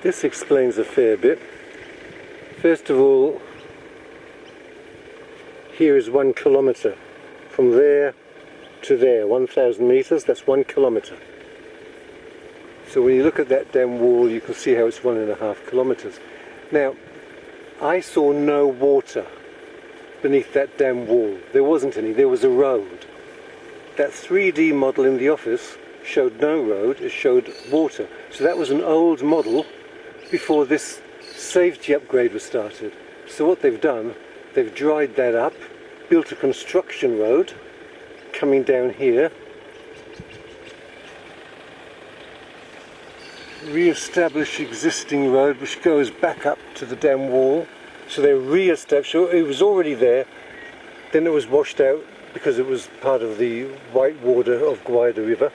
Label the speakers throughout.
Speaker 1: This explains a fair bit. First of all, here is 1 kilometre. From there to there, 1,000 metres, that's 1 kilometre. So when you look at that dam wall, you can see how it's 1.5 kilometres. Now, I saw no water beneath that dam wall. There wasn't any, there was a road. That 3D model in the office showed no road, it showed water. So that was an old model before this safety upgrade was started. So what they've done, they've dried that up, built a construction road coming down here, re-establish existing road which goes back up to the dam wall. So they re-established, so it was already there, then it was washed out because it was part of the white water of Guaida River,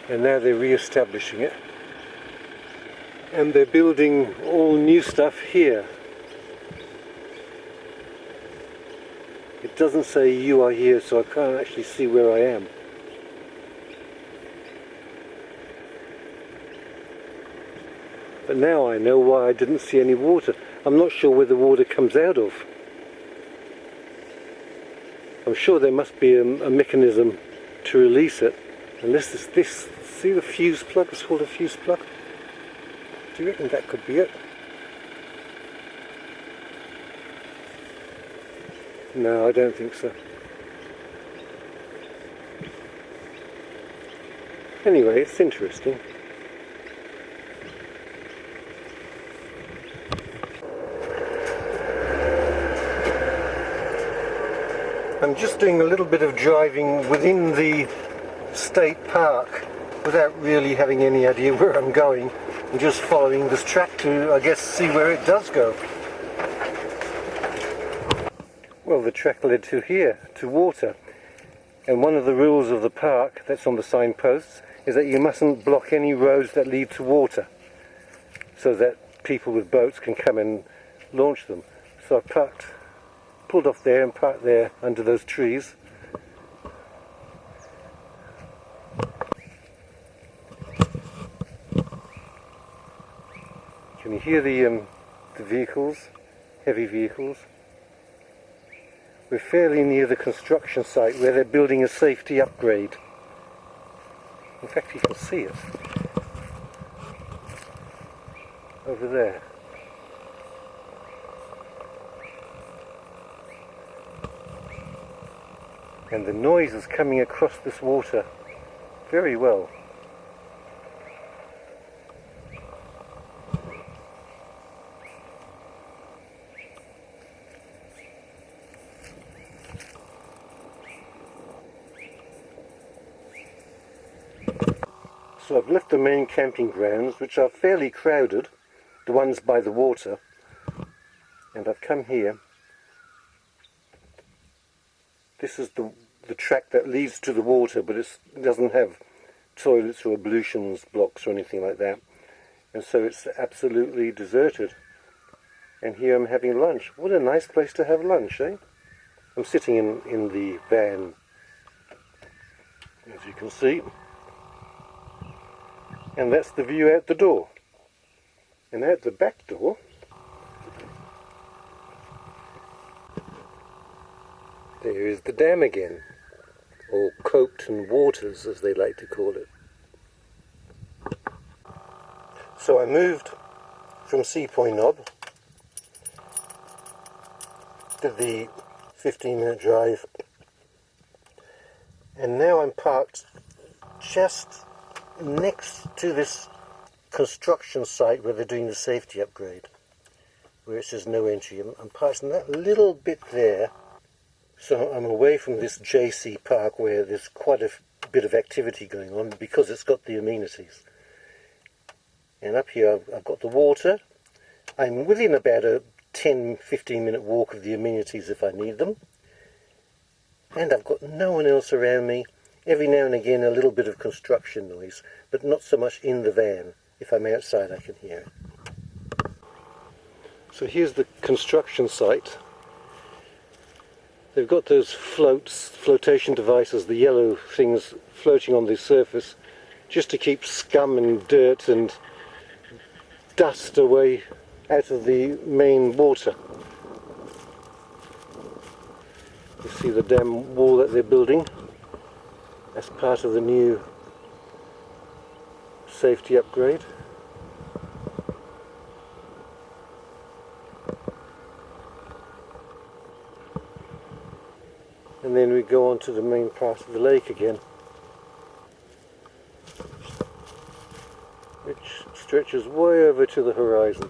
Speaker 1: and now they're re-establishing it. And they're building all new stuff here. It doesn't say you are here, so I can't actually see where I am. But now I know why I didn't see any water. I'm not sure where the water comes out of. I'm sure there must be a mechanism to release it. Unless it's this, see the fuse plug, it's called a fuse plug? Do you reckon that could be it? No, I don't think so. Anyway, it's interesting. I'm just doing a little bit of driving within the state park without really having any idea where I'm going. I'm just following this track to, I guess, see where it does go. Well, the track led to here, to water. And one of the rules of the park, that's on the signposts, is that you mustn't block any roads that lead to water, so that people with boats can come and launch them. So I pulled off there and parked there under those trees. Can you hear the vehicles, heavy vehicles? We're fairly near the construction site where they're building a safety upgrade. In fact, you can see it over there. And the noise is coming across this water very well. So I've left the main camping grounds, which are fairly crowded, the ones by the water, and I've come here. This is the track that leads to the water, but it doesn't have toilets or ablutions blocks or anything like that, and so it's absolutely deserted. And here I'm having lunch. What a nice place to have lunch, eh? I'm sitting in the van, as you can see. And that's the view out the door. And out the back door, there is the dam again, or Copeton Waters as they like to call it. So I moved from Sea Point Knob, did the 15-minute drive, and now I'm parked just next to this construction site where they're doing the safety upgrade, where it says no entry. I'm parked in that little bit there, so I'm away from this JC park where there's quite a bit of activity going on because it's got the amenities. And up here I've got the water. I'm within about a 10-15 minute walk of the amenities if I need them, and I've got no one else around me. Every now and again a little bit of construction noise, but not so much in the van. If I'm outside I can hear it. So here's the construction site. They've got those flotation devices, the yellow things floating on the surface, just to keep scum and dirt and dust away out of the main water. You see the dam wall that they're building as part of the new safety upgrade. And then we go on to the main part of the lake again, which stretches way over to the horizon.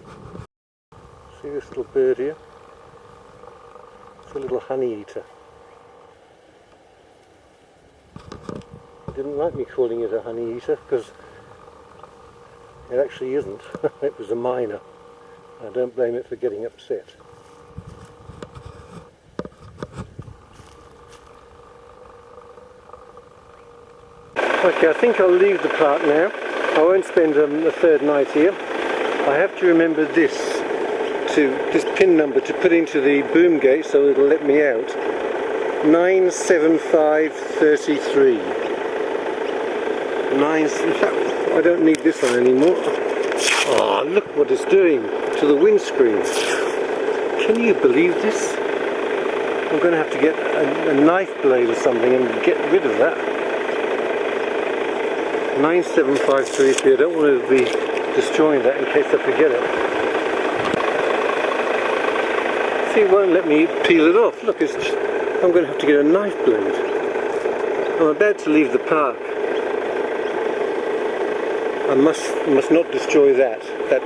Speaker 1: See this little bird here? It's a little honey eater. He didn't like me calling it a honey eater because it actually isn't. It was a miner. I don't blame it for getting upset. Okay, I think I'll leave the park now. I won't spend a third night here. I have to remember this pin number to put into the boom gate so it'll let me out. 97533. In fact, I don't need this one anymore. Oh, look what it's doing to the windscreen. Can you believe this? I'm going to have to get a knife blade or something and get rid of that. 97533. I don't want to be destroying that in case I forget it. See, it won't let me peel it off. Look, I'm going to have to get a knife blade. I'm about to leave the park. I must not destroy that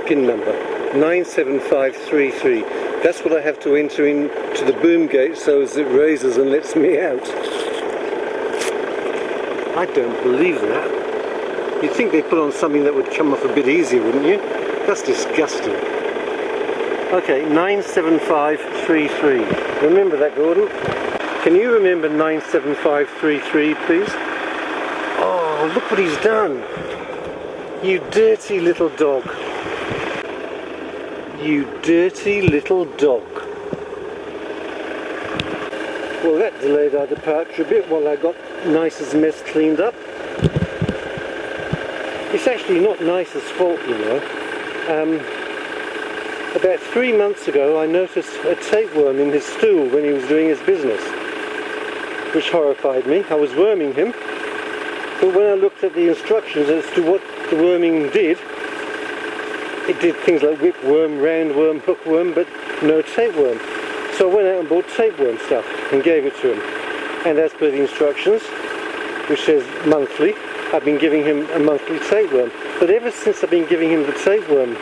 Speaker 1: pin number. 97533. That's what I have to enter into the boom gate so as it raises and lets me out. I don't believe that. You'd think they'd put on something that would come off a bit easier, wouldn't you? That's disgusting. Okay, 97533. Remember that, Gordon? Can you remember 97533, please? Oh, look what he's done. You dirty little dog. You dirty little dog. Well, that delayed our departure a bit while I got Nice's mess cleaned up. It's actually not Nice's fault, you know. About 3 months ago I noticed a tapeworm in his stool when he was doing his business, which horrified me. I was worming him, but when I looked at the instructions as to what the worming did, it did things like whipworm, roundworm, hookworm, but no tapeworm. So I went out and bought tapeworm stuff and gave it to him. And as per the instructions, which says monthly, I've been giving him a monthly tapeworm. But ever since I've been giving him the tapeworm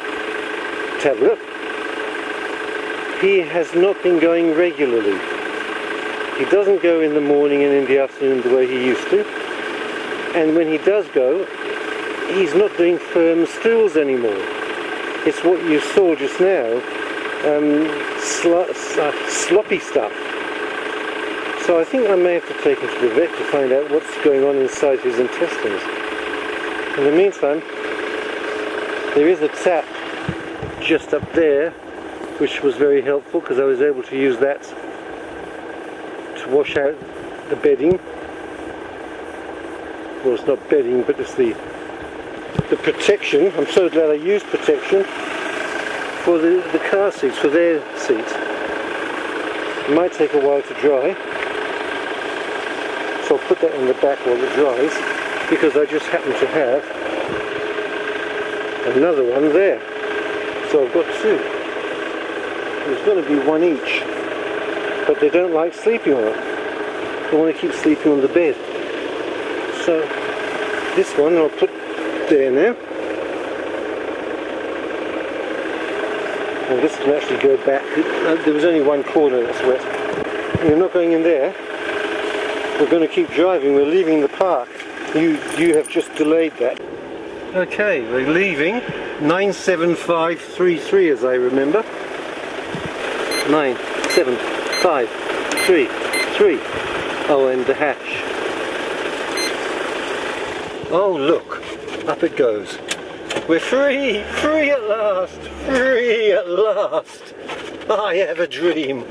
Speaker 1: tablet, he has not been going regularly. He doesn't go in the morning and in the afternoon the way he used to. And when he does go, he's not doing firm stools anymore. It's what you saw just now, sloppy stuff. So I think I may have to take him to the vet to find out what's going on inside his intestines. In the meantime, there is a tap just up there, which was very helpful because I was able to use that to wash out the bedding. Well, it's not bedding, but it's the protection. I'm so glad I used protection for the car seats, for their seats. It might take a while to dry, so I'll put that in the back while it dries, because I just happen to have another one there. So I've got two. There's going to be one each, but they don't like sleeping on it. They want to keep sleeping on the bed. So this one I'll put there now. And this can actually go back. There was only one corner that's wet. And you're not going in there. We're going to keep driving. We're leaving the park. You have just delayed that. Okay, we're leaving. 97533 as I remember. 97533. Oh, and the hatch. Oh look, up it goes. We're free! Free at last! Free at last! I have a dream.